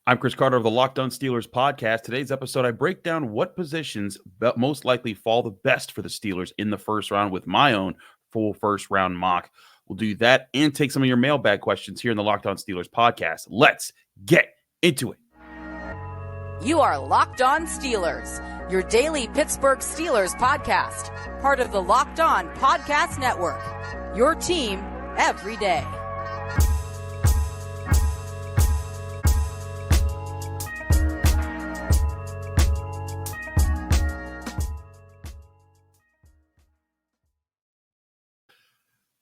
I'm Chris Carter of the Locked On Steelers podcast. Today's episode, I break down what positions most likely fall the best for the Steelers in the first round with my own full first round mock. We'll do that and take some of your mailbag questions here in the Locked On Steelers podcast. Let's get into it. You are Locked On Steelers, your daily Pittsburgh Steelers podcast, part of the Locked On Podcast Network, your team every day.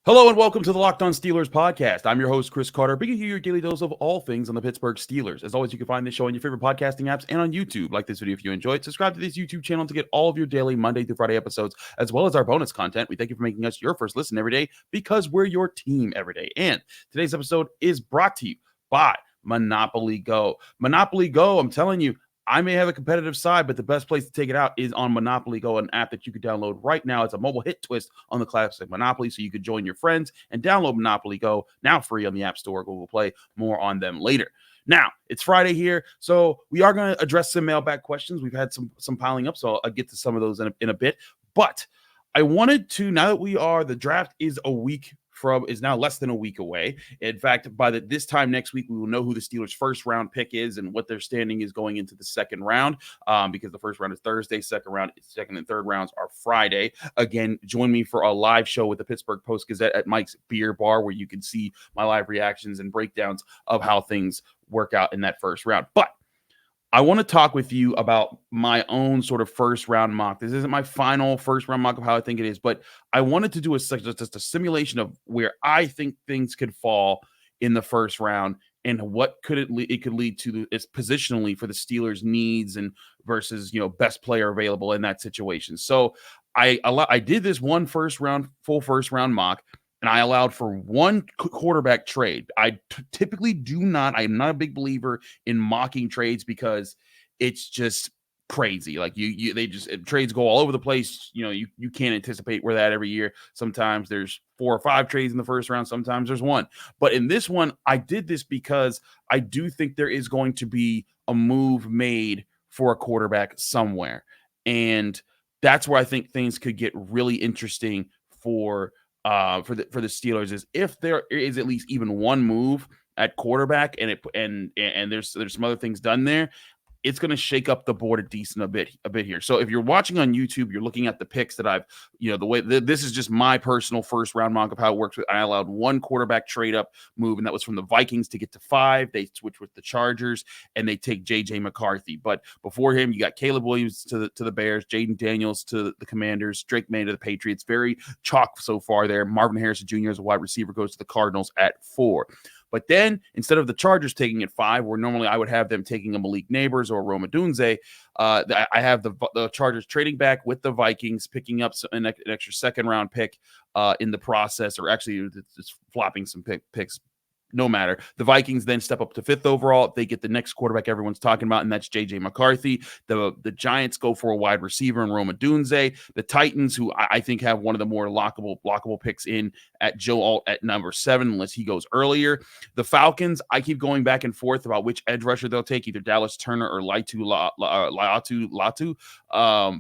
Hello and welcome to the Locked On Steelers podcast. I'm your host, Chris Carter, bringing you your daily dose of all things on the Pittsburgh Steelers. As always, you can find this show on your favorite podcasting apps and on YouTube. Like this video if you enjoyed. Subscribe to this YouTube channel to get all of your daily Monday through Friday episodes, as well as our bonus content. We thank you for making us your first listen every day because we're your team every day. And today's episode is brought to you by Monopoly Go. Monopoly Go, I'm telling you, I may have a competitive side, but the best place to take it out is on Monopoly Go, an app that you can download right now. It's a mobile hit twist on the classic Monopoly, so you could join your friends and download Monopoly Go, now free on the App Store, Google Play. More on them later. Now, it's Friday here, so we are going to address some mailbag questions. We've had some piling up, so I'll get to some of those in a bit. But I wanted to, now that the draft is now less than a week away. In fact, by this time next week, we will know who the Steelers' first round pick is and what their standing is going into the second round, because the first round is Thursday, second and third rounds are Friday. Again, join me for a live show with the Pittsburgh Post-Gazette at Mike's Beer Bar, where you can see my live reactions and breakdowns of how things work out in that first round. But I want to talk with you about my own sort of first round mock. This isn't my final first round mock of how I think it is, but I wanted to do just a simulation of where I think things could fall in the first round and what it could lead to is positionally for the Steelers' needs and versus best player available in that situation. So I did this full first round mock. And I allowed for one quarterback trade. I am not a big believer in mocking trades because it's just crazy. Like trades go all over the place. You can't anticipate where that every year. Sometimes there's 4 or 5 trades in the first round. Sometimes there's one. But in this one, I did this because I do think there is going to be a move made for a quarterback somewhere. And that's where I think things could get really interesting for the Steelers is if there is at least even one move at quarterback and there's some other things done there, it's going to shake up the board a bit here. So if you're watching on YouTube, you're looking at the picks that I've, this is just my personal first round mock of how it works. I allowed one quarterback trade up move, and that was from the Vikings to get to 5. They switch with the Chargers, and they take J.J. McCarthy. But before him, you got Caleb Williams to the Bears, Jaden Daniels to the Commanders, Drake May to the Patriots. Very chalk so far there. Marvin Harrison Jr. as a wide receiver goes to the Cardinals at 4. But then instead of the Chargers taking it 5, where normally I would have them taking a Malik Neighbors or Rome Odunze, I have the Chargers trading back with the Vikings, picking up an extra second round pick in the process, or actually it's flopping some picks. No matter. The Vikings then step up to 5th overall. They get the next quarterback everyone's talking about, and that's J.J. McCarthy. The Giants go for a wide receiver in Rome Odunze. The Titans, who I think have one of the more lockable picks in at Joe Alt at number 7, unless he goes earlier. The Falcons, I keep going back and forth about which edge rusher they'll take, either Dallas Turner or Latu.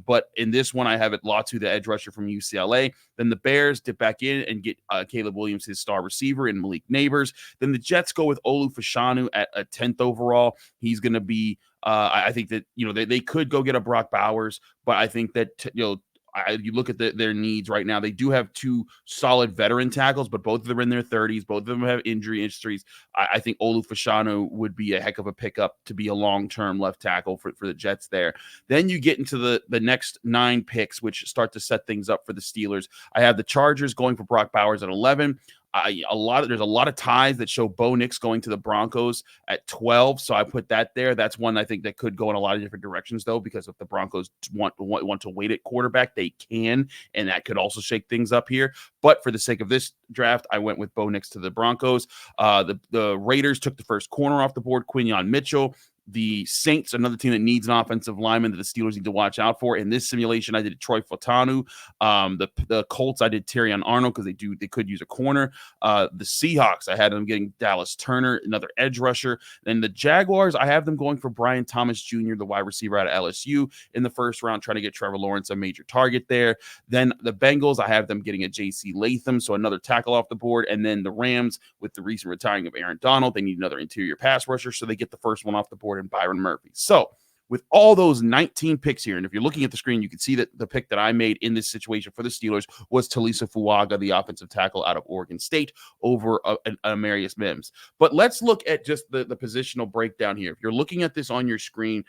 But in this one, I have it Latu, the edge rusher from UCLA. Then the Bears dip back in and get Caleb Williams, his star receiver, and Malik Neighbors. Then the Jets go with Olu Fashanu at a 10th overall. He's going to be, I think that, they could go get a Brock Bowers, but I think that, you look at their needs right now. They do have 2 solid veteran tackles, but both of them are in their 30s. Both of them have injury histories. I think Olu Fashanu would be a heck of a pickup to be a long-term left tackle for the Jets there. Then you get into the next 9 picks, which start to set things up for the Steelers. I have the Chargers going for Brock Bowers at 11. There's a lot of ties that show Bo Nix going to the Broncos at 12, so I put that there. That's one I think that could go in a lot of different directions, though, because if the Broncos want to wait at quarterback, they can, and that could also shake things up here. But for the sake of this draft, I went with Bo Nix to the Broncos. The Raiders took the first corner off the board, Quinyon Mitchell. The Saints, another team that needs an offensive lineman that the Steelers need to watch out for. In this simulation, I did Troy Fautanu. The Colts, I did Terrion Arnold because they could use a corner. The Seahawks, I had them getting Dallas Turner, another edge rusher. Then the Jaguars, I have them going for Brian Thomas Jr., the wide receiver out of LSU, in the first round, trying to get Trevor Lawrence a major target there. Then the Bengals, I have them getting a J.C. Latham, so another tackle off the board. And then the Rams, with the recent retiring of Aaron Donald, they need another interior pass rusher, so they get the first one off the board in Byron Murphy. So with all those 19 picks here, and if you're looking at the screen, you can see that the pick that I made in this situation for the Steelers was Talisa Fuaga, the offensive tackle out of Oregon State, over Amarius Mims. But let's look at just the positional breakdown here. If you're looking at this on your screen,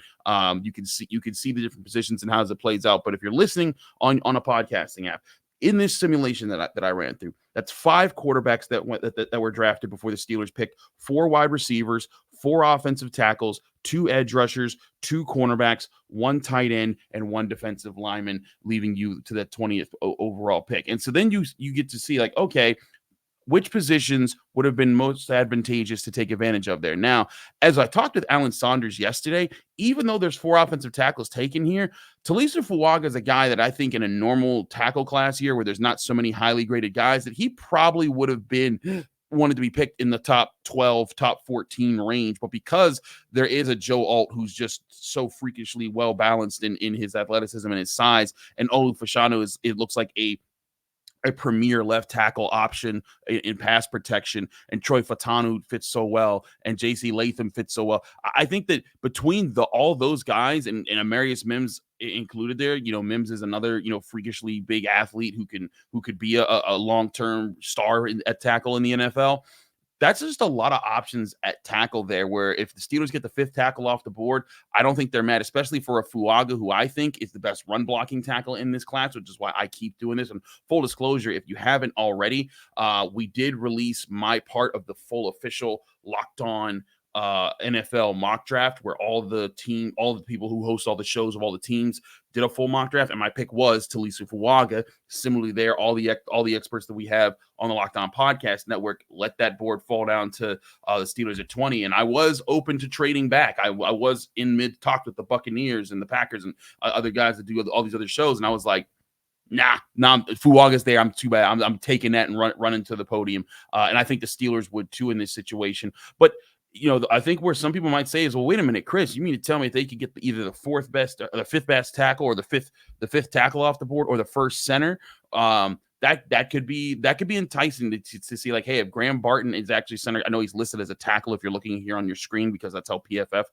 you can see the different positions and how it plays out. But if you're listening on a podcasting app, in this simulation that I ran through, that's 5 quarterbacks that were drafted before the Steelers picked, 4 wide receivers, 4 offensive tackles, 2 edge rushers, 2 cornerbacks, 1 tight end, and 1 defensive lineman, leaving you to that 20th overall pick. And so then you get to see, like, okay, which positions would have been most advantageous to take advantage of there. Now, as I talked with Alan Saunders yesterday, even though there's 4 offensive tackles taken here, Talisa Fuaga is a guy that I think in a normal tackle class here where there's not so many highly graded guys that he probably would have been wanted to be picked in the top 12, top 14 range. But because there is a Joe Alt who's just so freakishly well balanced in his athleticism and his size, and Olu Fashanu it looks like a premier left tackle option in pass protection, and Troy Fautanu fits so well, and J.C. Latham fits so well. I think that between all those guys and Amarius Mims included there, Mims is another, freakishly big athlete who could be a long-term star at tackle in the NFL. That's just a lot of options at tackle there, where if the Steelers get the 5th tackle off the board, I don't think they're mad, especially for a Fuaga, who I think is the best run blocking tackle in this class, which is why I keep doing this. And full disclosure, if you haven't already, we did release my part of the full official Locked On NFL mock draft, where all the people who host all the shows of all the teams did a full mock draft, and my pick was Talisa Fuaga. Similarly there, all the experts that we have on the Locked On Podcast Network let that board fall down to the Steelers at 20, and I was open to trading back. I was in mid talk with the Buccaneers and the Packers and other guys that do all these other shows, and I was like, nah, Fuaga's there. I'm too bad. I'm taking that and running to the podium, and I think the Steelers would too in this situation. But I think where some people might say is, well, wait a minute, Chris, you mean to tell me if they could get either the 4th best, or the 5th best tackle, or the fifth tackle off the board, or the first center? That could be enticing to see, like, hey, if Graham Barton is actually center, I know he's listed as a tackle if you're looking here on your screen, because that's how PFF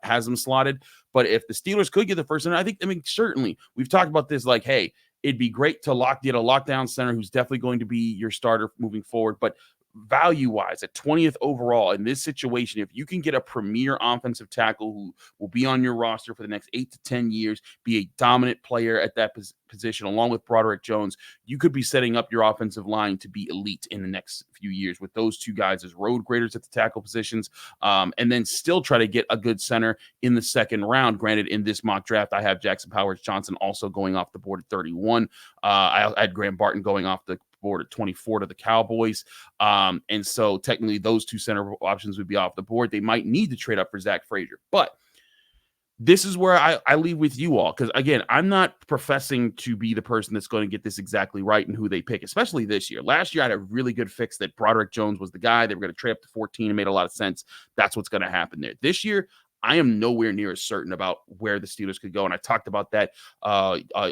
has him slotted. But if the Steelers could get the first center, certainly we've talked about this, like, hey, it'd be great to get a lockdown center who's definitely going to be your starter moving forward. But value-wise, at 20th overall in this situation, if you can get a premier offensive tackle who will be on your roster for the next 8 to 10 years, be a dominant player at that position, along with Broderick Jones, you could be setting up your offensive line to be elite in the next few years with those 2 guys as road graders at the tackle positions, and then still try to get a good center in the 2nd round. Granted, in this mock draft, I have Jackson Powers-Johnson also going off the board at 31. I had Graham Barton going off the board at 24 to the Cowboys. And so technically those 2 center options would be off the board. They might need to trade up for Zach Frazier. But this is where I leave with you all, because, again, I'm not professing to be the person that's going to get this exactly right and who they pick, especially this year. Last year, I had a really good fix that Broderick Jones was the guy. They were going to trade up to 14. It made a lot of sense. That's what's going to happen there. This year, I am nowhere near as certain about where the Steelers could go. And I talked about that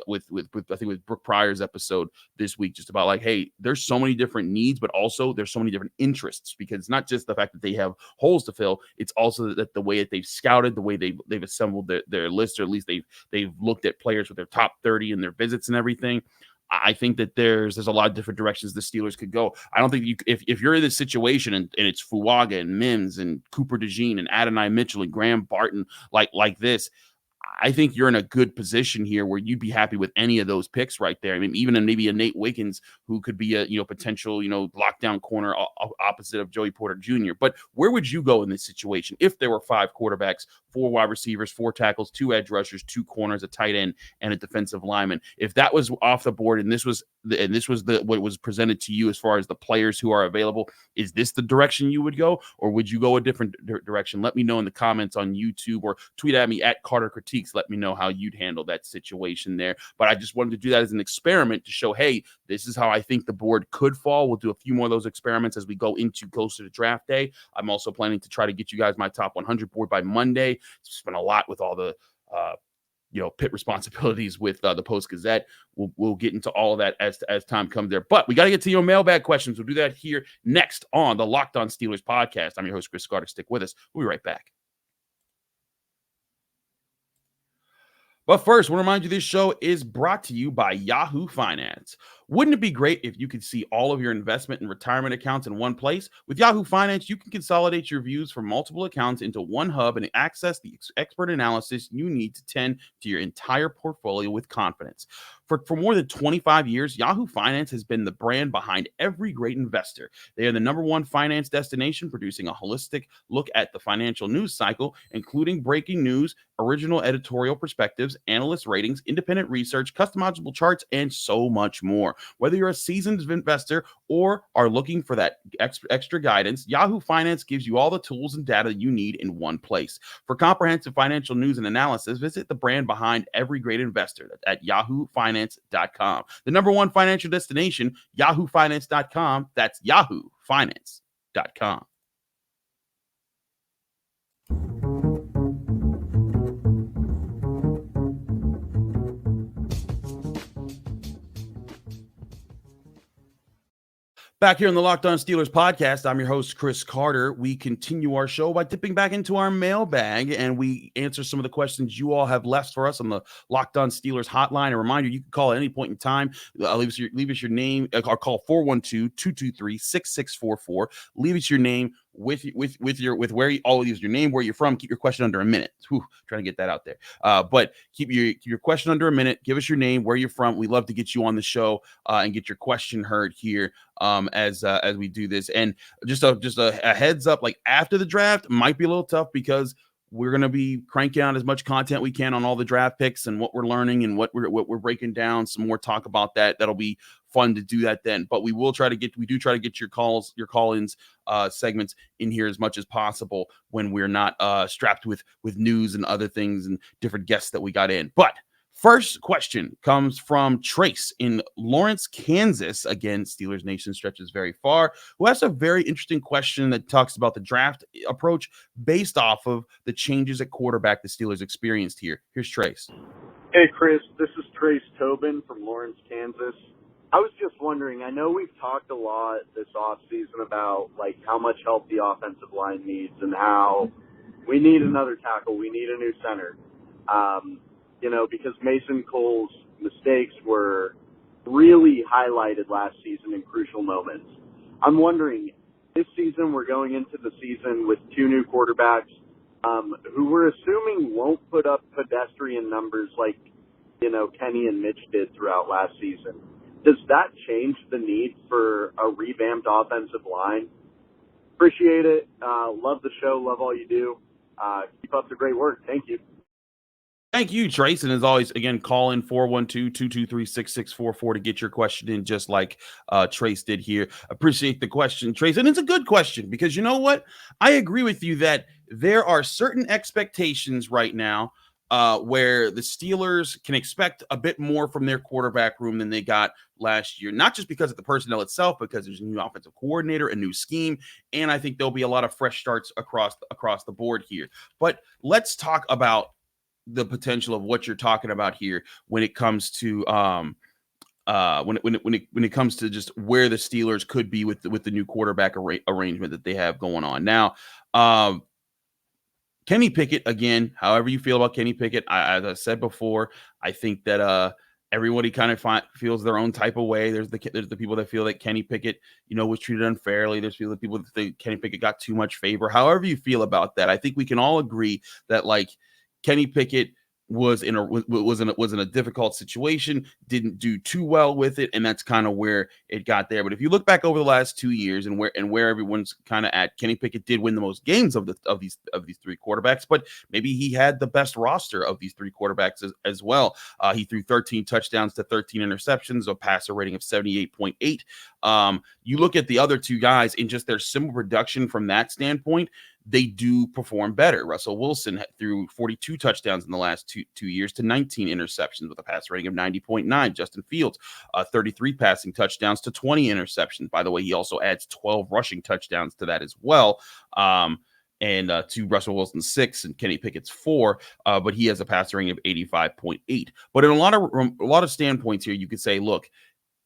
with I think with Brooke Pryor's episode this week, just about like, hey, there's so many different needs, but also there's so many different interests, because it's not just the fact that they have holes to fill. It's also that the way that they've scouted, the way they've assembled their list, or at least they've looked at players with their top 30 and their visits and everything. I think that there's a lot of different directions the Steelers could go. I don't think if you're in this situation and it's Fuaga and Mims and Cooper DeJean and Adonai Mitchell and Graham Barton like this, I think you're in a good position here where you'd be happy with any of those picks right there. I mean, even maybe a Nate Wiggins who could be a potential lockdown corner opposite of Joey Porter Jr. But where would you go in this situation if there were 5 quarterbacks, 4 wide receivers, 4 tackles, 2 edge rushers, 2 corners, a tight end, and a defensive lineman? If that was off the board and this was what was presented to you as far as the players who are available, is this the direction you would go, or would you go a different direction? Let me know in the comments on YouTube or tweet at me at Carter Critiques. Let me know how you'd handle that situation there. But I just wanted to do that as an experiment to show, hey, this is how I think the board could fall. We'll do a few more of those experiments as we go into closer to draft day. I'm also planning to try to get you guys my top 100 board by Monday. It's been a lot with all the pit responsibilities with the Post-Gazette. We'll get into all of that as time comes there. But we got to get to your mailbag questions. We'll do that here next on the Locked On Steelers podcast. I'm your host, Chris Carter. Stick with us. We'll be right back. But first, I want to remind you this show is brought to you by Yahoo Finance. Wouldn't it be great if you could see all of your investment and retirement accounts in one place? With Yahoo Finance, you can consolidate your views from multiple accounts into one hub and access the expert analysis you need to tend to your entire portfolio with confidence. For more than 25 years, Yahoo Finance has been the brand behind every great investor. They are the #1 finance destination, producing a holistic look at the financial news cycle, including breaking news, original editorial perspectives, analyst ratings, independent research, customizable charts, and so much more. Whether you're a seasoned investor or are looking for that extra guidance, Yahoo Finance gives you all the tools and data you need in one place. For comprehensive financial news and analysis, visit the brand behind every great investor at yahoofinance.com. The #1 financial destination, yahoofinance.com. That's yahoofinance.com. Back here on the Locked On Steelers podcast, I'm your host, Chris Carter. We continue our show by dipping back into our mailbag, and we answer some of the questions you all have left for us on the Locked On Steelers hotline. A reminder, you can call at any point in time. Leave us your name, or call 412-223-6644. Leave us your name with where you always use your name, where you're from. Keep your question under a minute. Trying to get that out there. But keep your question under a minute. Give us your name, where you're from. We love to get you on the show and get your question heard here as we do this. And just a heads up, like after the draft might be a little tough because we're going to be cranking out as much content we can on all the draft picks and what we're learning and what we're breaking down. Some more talk about that. That'll be fun to do that then. But we do try to get your call-ins segments in here as much as possible when we're not strapped with news and other things and different guests that we got in. But first question comes from Trace in Lawrence, Kansas. Again, Steelers Nation stretches very far, who has a very interesting question that talks about the draft approach based off of the changes at quarterback the Steelers experienced here. Here's Trace. Hey, Chris. This is Trace Tobin from Lawrence, Kansas. I was just wondering, I know we've talked a lot this offseason about like how much help the offensive line needs and how we need another tackle, we need a new center. Because Mason Cole's mistakes were really highlighted last season in crucial moments. I'm wondering, this season we're going into the season with 2 new quarterbacks who we're assuming won't put up pedestrian numbers like, Kenny and Mitch did throughout last season. Does that change the need for a revamped offensive line? Appreciate it. Love the show. Love all you do. Keep up the great work. Thank you. Thank you, Trace. And as always, again, call in 412-223-6644 to get your question in, just like Trace did here. Appreciate the question, Trace. And it's a good question because you know what? I agree with you that there are certain expectations right now where the Steelers can expect a bit more from their quarterback room than they got last year, not just because of the personnel itself, because there's a new offensive coordinator, a new scheme, and I think there'll be a lot of fresh starts across the board here. But let's talk about the potential of what you're talking about here when it comes to when it comes to just where the Steelers could be with the new quarterback arrangement that they have going on now. Kenny Pickett, again, however you feel about Kenny Pickett, as I said before, I think that everybody kind of feels their own type of way. There's the people that feel that Kenny Pickett, was treated unfairly. There's people that think Kenny Pickett got too much favor. However you feel about that, I think we can all agree that like Kenny Pickett was in a difficult situation, didn't do too well with it, and that's kind of where it got there. But if you look back over the last 2 years and where everyone's kind of at, Kenny Pickett did win the most games of these three quarterbacks, but maybe he had the best roster of these three quarterbacks as well. He threw 13 touchdowns to 13 interceptions, a passer rating of 78.8. You look at the other two guys in just their simple production from that standpoint, they do perform better. Russell Wilson threw 42 touchdowns in the last two years to 19 interceptions with a pass rating of 90.9. Justin Fields, 33 passing touchdowns to 20 interceptions. By the way, he also adds 12 rushing touchdowns to that as well. And to Russell Wilson's 6 and Kenny Pickett's 4, but he has a passer rating of 85.8. But in a lot of standpoints here, you could say, look,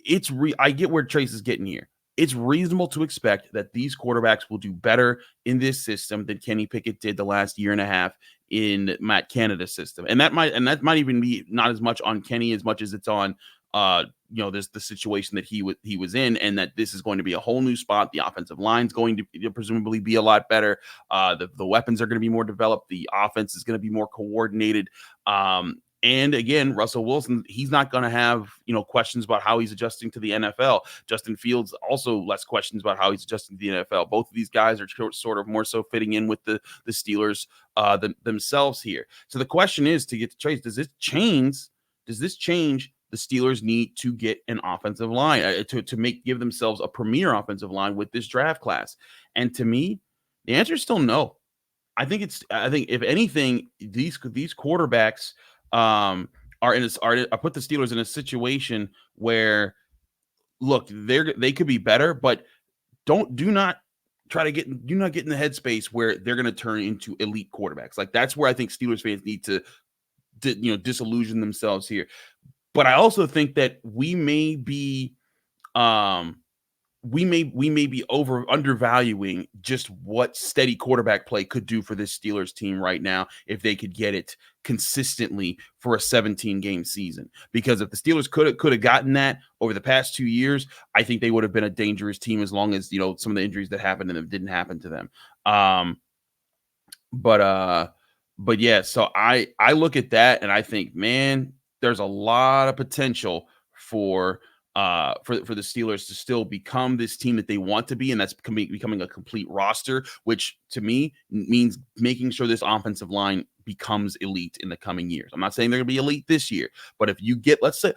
I get where Trace is getting here. It's reasonable to expect that these quarterbacks will do better in this system than Kenny Pickett did the last year and a half in Matt Canada's system. And that might even be not as much on Kenny as much as it's on the situation that he was in, and that this is going to be a whole new spot. The offensive line's going to presumably be a lot better. The weapons are going to be more developed. The offense is going to be more coordinated. And again, Russell Wilson, he's not going to have, questions about how he's adjusting to the NFL. Justin Fields, also less questions about how he's adjusting to the NFL. Both of these guys are sort of more so fitting in with the Steelers themselves here. So the question is, to get to Trace, does this change the Steelers need to get an offensive line to give themselves a premier offensive line with this draft class? And to me, the answer is still no. I think if anything, these quarterbacks are put the Steelers in a situation where, look, they could be better, but do not get in the headspace where they're going to turn into elite quarterbacks. Like, that's where I think Steelers fans need to disillusion themselves here. But I also think that we may be undervaluing just what steady quarterback play could do for this Steelers team right now if they could get it consistently for a 17-game season. Because if the Steelers could have gotten that over the past 2 years, I think they would have been a dangerous team, as long as some of the injuries that happened to them didn't happen to them. But yeah, so I look at that and I think, man, there's a lot of potential for the Steelers to still become this team that they want to be, and that's becoming a complete roster, which to me means making sure this offensive line becomes elite in the coming years. I'm not saying they're going to be elite this year, but if you get, let's say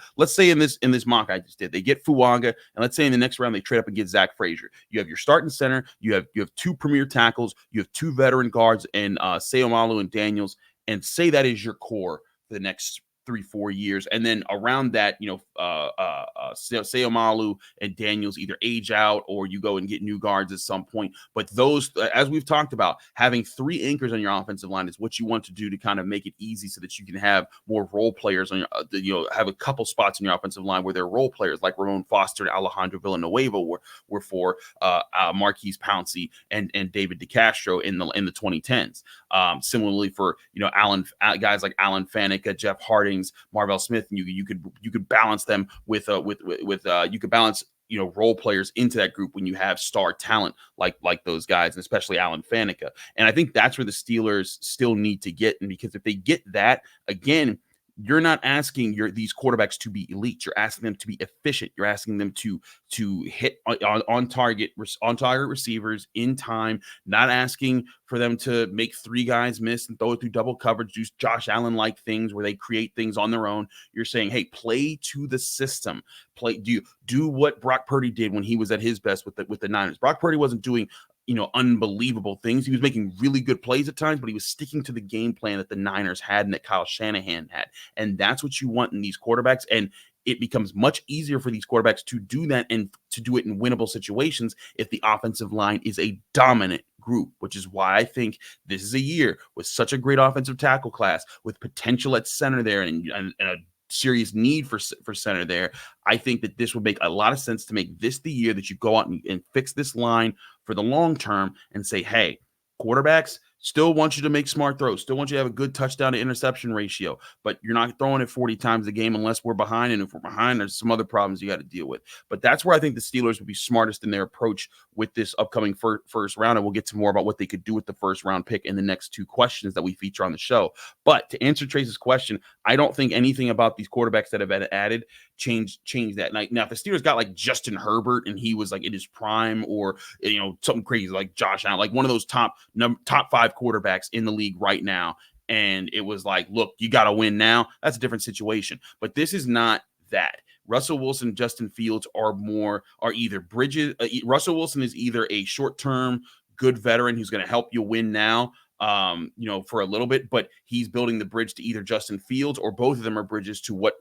in this mock I just did, they get Fuaga, and let's say in the next round they trade up and get Zach Frazier. You have your starting center, you have two premier tackles, you have two veteran guards, and Seomalu and Daniels, and say that is your core for the next 3-4 years, and then around that, Seomalu and Daniels either age out or you go and get new guards at some point. But those, as we've talked about, having three anchors on your offensive line is what you want to do to kind of make it easy so that you can have more role players on your, have a couple spots in your offensive line where they're role players, like Ramon Foster and Alejandro Villanueva were for Marquise Pouncey and David DeCastro in the 2010s. Similarly for guys like Alan Faneca, Jeff Harding, Marvell Smith, and you could balance them with you could balance role players into that group when you have star talent like those guys, and especially Alan Faneca. And I think that's where the Steelers still need to get, and because if they get that, again, you're not asking these quarterbacks to be elite. You're asking them to be efficient. You're asking them to hit on target receivers in time, not asking for them to make three guys miss and throw it through double coverage, do Josh Allen-like things where they create things on their own. You're saying, hey, play to the system. Do what Brock Purdy did when he was at his best with the Niners. Brock Purdy wasn't doing unbelievable things. He was making really good plays at times, but he was sticking to the game plan that the Niners had and that Kyle Shanahan had. And that's what you want in these quarterbacks. And it becomes much easier for these quarterbacks to do that and to do it in winnable situations if the offensive line is a dominant group, which is why I think this is a year with such a great offensive tackle class, with potential at center there and a serious need for center there. I think that this would make a lot of sense to make this the year that you go out and fix this line for the long term and say, hey, quarterbacks, Still want you to make smart throws. Still want you to have a good touchdown to interception ratio, but you're not throwing it 40 times a game unless we're behind. And if we're behind, there's some other problems you got to deal with. But that's where I think the Steelers would be smartest in their approach with this upcoming first round. And we'll get to more about what they could do with the first round pick in the next two questions that we feature on the show. But to answer Trace's question, I don't think anything about these quarterbacks that have been added change that. Now, if the Steelers got like Justin Herbert and he was like in his prime, or something crazy like Josh Allen, like one of those top 5 quarterbacks in the league right now, and it was like, look, you got to win now, that's a different situation. But this is not that. Russell Wilson and Justin Fields are either bridges. Russell Wilson is either a short-term good veteran who's going to help you win now, for a little bit, but he's building the bridge to either Justin Fields, or both of them are bridges to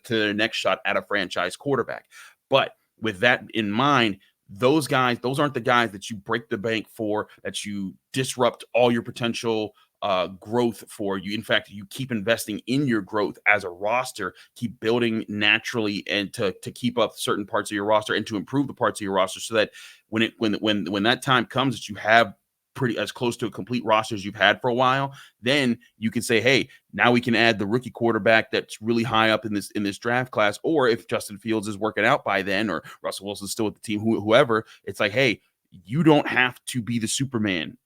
their next shot at a franchise quarterback. But with that in mind, those aren't the guys that you break the bank for, that you disrupt all your potential growth for. In fact, you keep investing in your growth as a roster, keep building naturally, and to keep up certain parts of your roster and to improve the parts of your roster, so that when that time comes that you have pretty as close to a complete roster as you've had for a while, then you can say, hey, now we can add the rookie quarterback that's really high up in this draft class. Or if Justin Fields is working out by then, or Russell Wilson's still with the team, whoever, it's like, hey, you don't have to be the Superman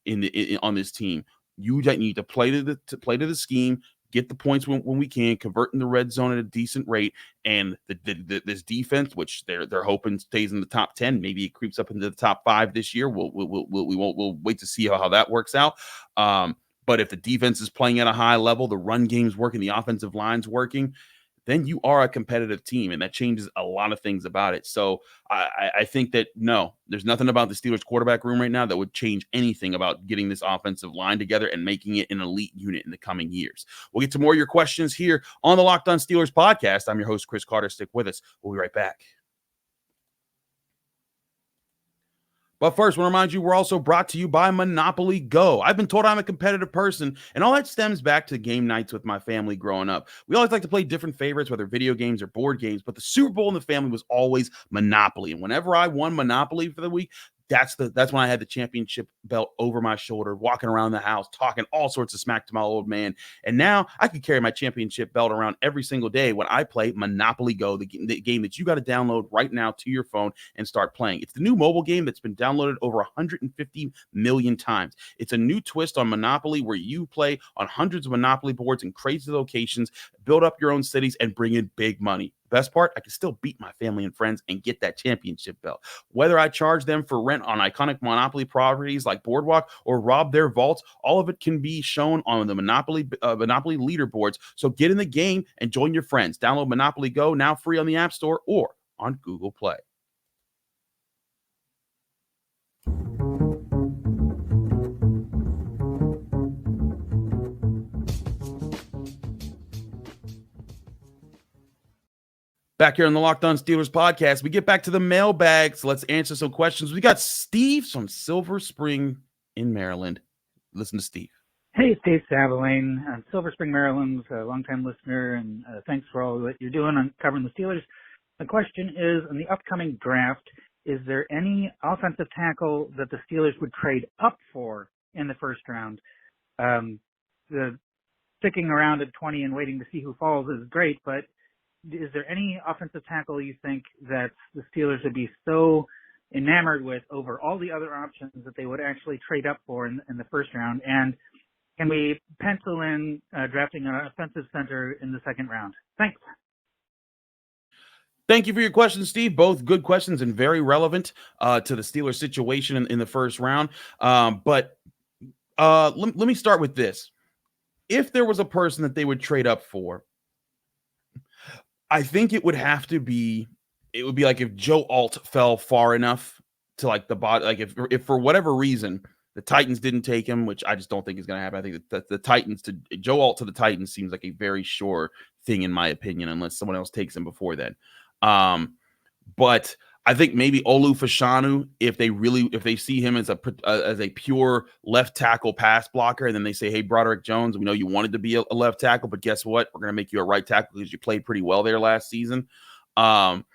on this team. You need to play to the scheme, get the points when we can, convert in the red zone at a decent rate, and this defense, which they're hoping stays in the top 10, maybe it creeps up into the top 5 this year. We'll wait to see how that works out. But if the defense is playing at a high level, the run game's working, the offensive line's working, then you are a competitive team, and that changes a lot of things about it. So I think that, no, there's nothing about the Steelers quarterback room right now that would change anything about getting this offensive line together and making it an elite unit in the coming years. We'll get to more of your questions here on the Locked On Steelers podcast. I'm your host, Chris Carter. Stick with us. We'll be right back. But first, I want to remind you, we're also brought to you by Monopoly Go. I've been told I'm a competitive person, and all that stems back to game nights with my family growing up. We always like to play different favorites, whether video games or board games, but the Super Bowl in the family was always Monopoly. And whenever I won Monopoly for the week, that's when I had the championship belt over my shoulder, walking around the house, talking all sorts of smack to my old man. And now I can carry my championship belt around every single day when I play Monopoly Go, the game that you got to download right now to your phone and start playing. It's the new mobile game that's been downloaded over 150 million times. It's a new twist on Monopoly where you play on hundreds of Monopoly boards in crazy locations, build up your own cities, and bring in big money. Best part, I can still beat my family and friends and get that championship belt. Whether I charge them for rent on iconic Monopoly properties like Boardwalk or rob their vaults, all of it can be shown on the Monopoly leaderboards. So get in the game and join your friends. Download Monopoly Go, now free on the App Store or on Google Play. Back here on the Locked On Steelers podcast, we get back to the mailbag. So let's answer some questions. We got Steve from Silver Spring in Maryland. Listen to Steve. Hey, Steve Savaline. I'm Silver Spring, Maryland, a longtime listener, and thanks for all that you're doing on covering the Steelers. The question is, in the upcoming draft, is there any offensive tackle that the Steelers would trade up for in the first round? The sticking around at 20 and waiting to see who falls is great, but is there any offensive tackle you think that the Steelers would be so enamored with over all the other options that they would actually trade up for in the first round? And can we pencil in drafting an offensive center in the second round? Thanks. Thank you for your questions, Steve. Both good questions and very relevant to the Steelers situation in the first round. But let me start with this. If there was a person that they would trade up for, I think it would be like if Joe Alt fell far enough to like the bottom, like if for whatever reason the Titans didn't take him, which I just don't think is going to happen. I think that the Titans Joe Alt to the Titans seems like a very sure thing in my opinion, unless someone else takes him before then. But I think maybe Olu Fashanu, if they see him as a pure left tackle pass blocker, and then they say, hey, Broderick Jones, we know you wanted to be a left tackle, but guess what? We're going to make you a right tackle because you played pretty well there last season. But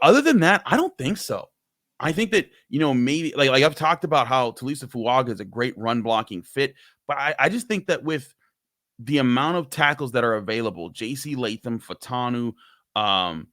other than that, I don't think so. I think that, maybe like I've talked about how Talisa Fuaga is a great run blocking fit, but I just think that with the amount of tackles that are available, JC Latham, Fatanu, um,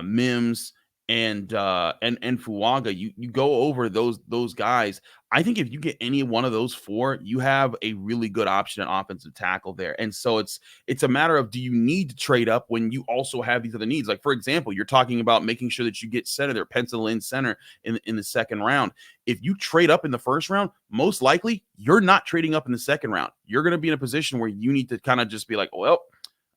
Mims, and Fuaga, you go over those guys. I think if you get any one of those four, you have a really good option at offensive tackle there. And so it's a matter of, do you need to trade up when you also have these other needs? Like, for example, you're talking about making sure that you get center there, pencil in center in the second round. If you trade up in the first round, most likely you're not trading up in the second round. You're going to be in a position where you need to kind of just be like, well,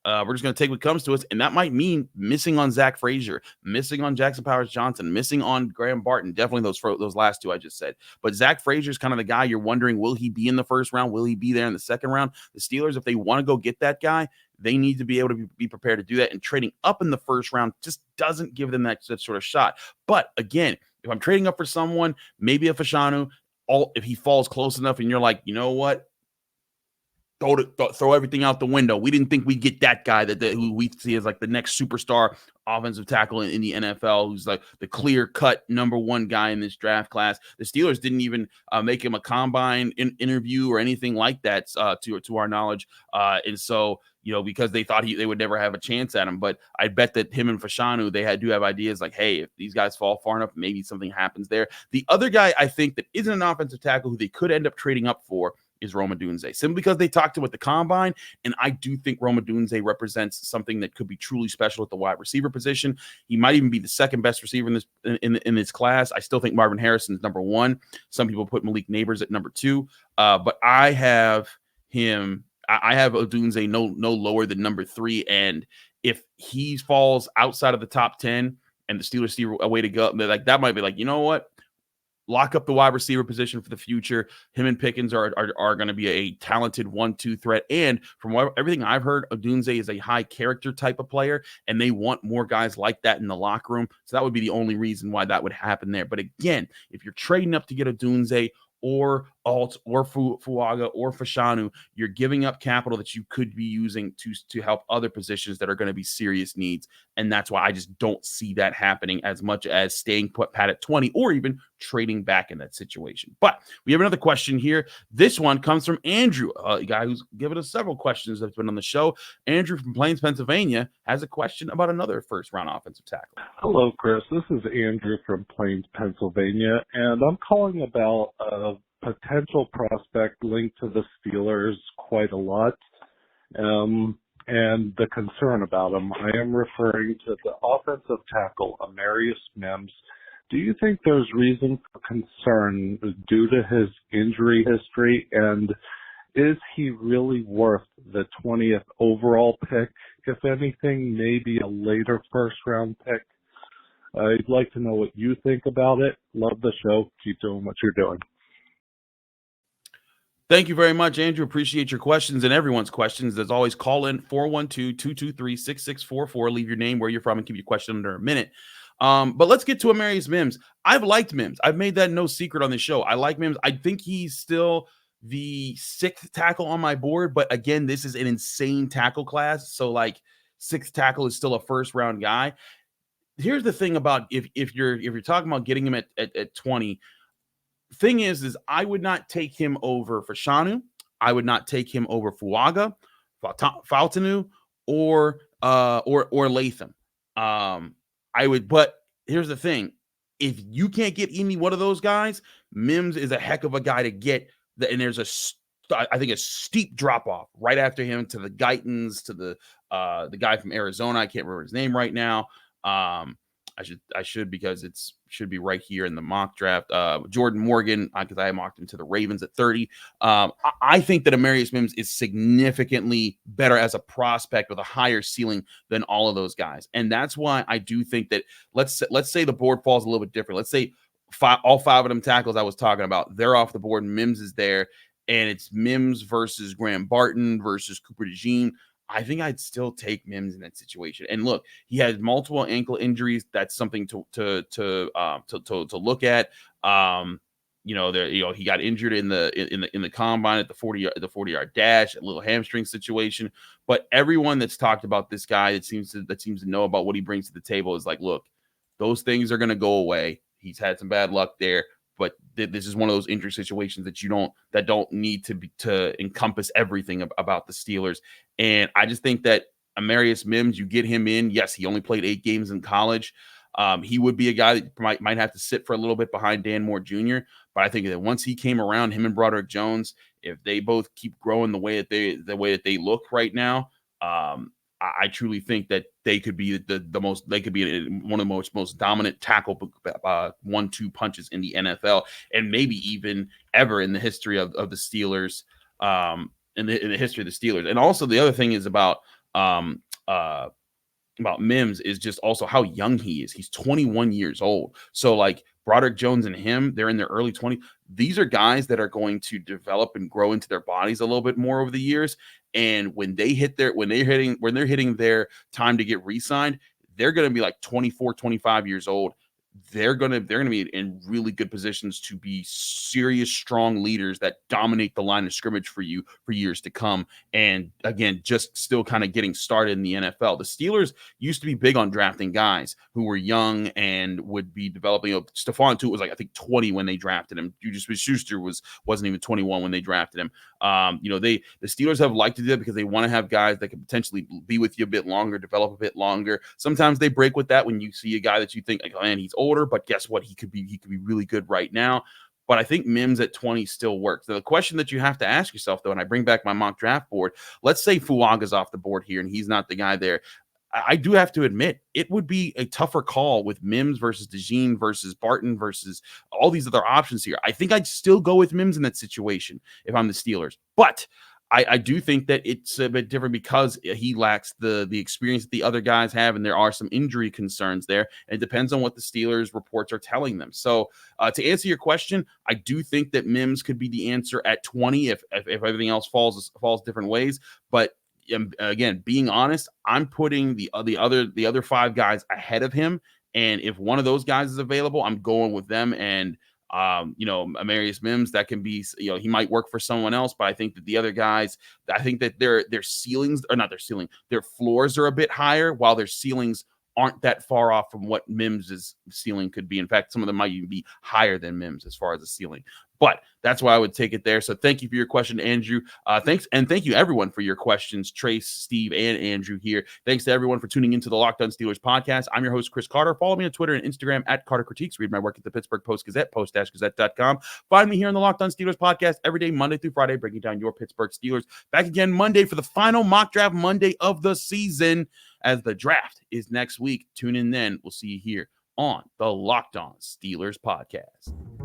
we're just going to take what comes to us. And that might mean missing on Zach Frazier, missing on Jackson Powers Johnson, missing on Graham Barton. Definitely those last two I just said. But Zach Frazier is kind of the guy you're wondering, will he be in the first round? Will he be there in the second round? The Steelers, if they want to go get that guy, they need to be able to be prepared to do that. And trading up in the first round just doesn't give them that sort of shot. But again, if I'm trading up for someone, maybe a Fashanu, if he falls close enough and you're like, you know what? Throw everything out the window. We didn't think we'd get that guy who we see as like the next superstar offensive tackle in the NFL, who's like the clear-cut number one guy in this draft class. The Steelers didn't even make him a combine interview or anything like that, to our knowledge. And so, because they thought they would never have a chance at him. But I bet that him and Fashanu, do have ideas like, hey, if these guys fall far enough, maybe something happens there. The other guy I think that isn't an offensive tackle who they could end up trading up for is Rome Odunze, simply because they talked to him at the combine. And I do think Rome Odunze represents something that could be truly special at the wide receiver position. He might even be the second best receiver in this class. I still think Marvin Harrison is number one. Some people put Malik Neighbors at number two. But I have him. I have Odunze no lower than number three. And if he falls outside of the top 10 and the Steelers see a way to go, that might be like, you know what? Lock up the wide receiver position for the future. Him and Pickens are going to be a talented 1-2 threat. And from everything I've heard, Odunze is a high character type of player, and they want more guys like that in the locker room. So that would be the only reason why that would happen there. But again, if you're trading up to get Odunze or Alt or Fuaga or Fashanu, you're giving up capital that you could be using to help other positions that are going to be serious needs. And that's why I just don't see that happening as much as staying pat at 20 or even trading back in that situation. But we have another question here. This one comes from Andrew, a guy who's given us several questions that's been on the show. Andrew from Plains, Pennsylvania, has a question about another first-round offensive tackle. Hello, Chris. This is Andrew from Plains, Pennsylvania, and I'm calling about a potential prospect linked to the Steelers quite a lot, and the concern about him. I am referring to the offensive tackle, Amarius Mims. Do you think there's reason for concern due to his injury history, and is he really worth the 20th overall pick? If anything, maybe a later first-round pick. I'd like to know what you think about it. Love the show. Keep doing what you're doing. Thank you very much, Andrew. Appreciate your questions and everyone's questions. As always, call in 412-223-6644. Leave your name, where you're from, and keep your question under a minute. But let's get to Amarius Mims. I've liked Mims. I've made that no secret on this show. I like Mims. I think he's still the sixth tackle on my board. But again, this is an insane tackle class. So like sixth tackle is still a first round guy. Here's the thing about if you're talking about getting him at 20. Thing is I would not take him over Fashanu. I would not take him over Fuaga, Fautanu, or Latham. I would, but here's the thing: if you can't get any one of those guys, Mims is a heck of a guy to get. And there's I think a steep drop off right after him to the Guytons, to the guy from Arizona. I can't remember his name right now. I should because should be right here in the mock draft. Jordan Morgan, because I mocked him to the Ravens at 30. I think that Amarius Mims is significantly better as a prospect with a higher ceiling than all of those guys. And that's why I do think that let's say the board falls a little bit different. Let's say all five of them tackles I was talking about, they're off the board. Mims is there, and it's Mims versus Graham Barton versus Cooper DeJean. I think I'd still take Mims in that situation. And look, he has multiple ankle injuries. That's something to look at. He got injured in the combine at the 40-yard dash, a little hamstring situation. But everyone that's talked about this guy that seems to know about what he brings to the table is like, look, those things are going to go away. He's had some bad luck there, but this is one of those injury situations that don't need to encompass everything about the Steelers. And I just think that Amarius Mims, you get him in. Yes, he only played 8 games in college. He would be a guy that might have to sit for a little bit behind Dan Moore Jr. But I think that once he came around, him and Broderick Jones, if they both keep growing the way that they look right now, I truly think that they could be one of the most dominant tackle 1-2 punches in the NFL, and maybe even ever in the history of the Steelers. In the history of the Steelers. And also the other thing is about Mims is just also how young he is. He's 21 years old. So like Broderick Jones and him, they're in their early 20s. These are guys that are going to develop and grow into their bodies a little bit more over the years. And when they're hitting their time to get re-signed, they're going to be like 24, 25 years old. They're gonna be in really good positions to be serious, strong leaders that dominate the line of scrimmage for you for years to come. And again, just still kind of getting started in the NFL. The Steelers used to be big on drafting guys who were young and would be developing. Stephon Tuitt was like, I think 20 when they drafted him. Juju Smith-Schuster wasn't even 21 when they drafted him. The Steelers have liked to do it because they want to have guys that can potentially be with you a bit longer, develop a bit longer. Sometimes they break with that when you see a guy that you think, like, oh man, he's older, but guess what? He could be really good right now. But I think Mims at 20 still works. Now, the question that you have to ask yourself, though, and I bring back my mock draft board, let's say Fuaga's off the board here and he's not the guy there. I do have to admit, it would be a tougher call with Mims versus DeJean versus Barton versus all these other options here. I think I'd still go with Mims in that situation if I'm the Steelers. But I do think that it's a bit different because he lacks the experience that the other guys have, and there are some injury concerns there. And it depends on what the Steelers reports are telling them. So to answer your question, I do think that Mims could be the answer at 20 if everything else falls different ways. But again, being honest, I'm putting the other 5 guys ahead of him. And if one of those guys is available, I'm going with them. And Amarius Mims, that can be, he might work for someone else, but I think that the other guys, I think that their ceilings are not their ceiling, their floors are a bit higher, while their ceilings aren't that far off from what Mims's ceiling could be. In fact, some of them might even be higher than Mims as far as the ceiling. But that's why I would take it there. So thank you for your question, Andrew. Thanks. And thank you, everyone, for your questions, Trace, Steve, and Andrew here. Thanks to everyone for tuning into the Locked On Steelers podcast. I'm your host, Chris Carter. Follow me on Twitter and Instagram at Carter Critiques. Read my work at the Pittsburgh Post-Gazette, post-gazette.com. Find me here on the Locked On Steelers podcast every day, Monday through Friday, breaking down your Pittsburgh Steelers. Back again Monday for the final mock draft Monday of the season, as the draft is next week. Tune in then. We'll see you here on the Locked On Steelers podcast.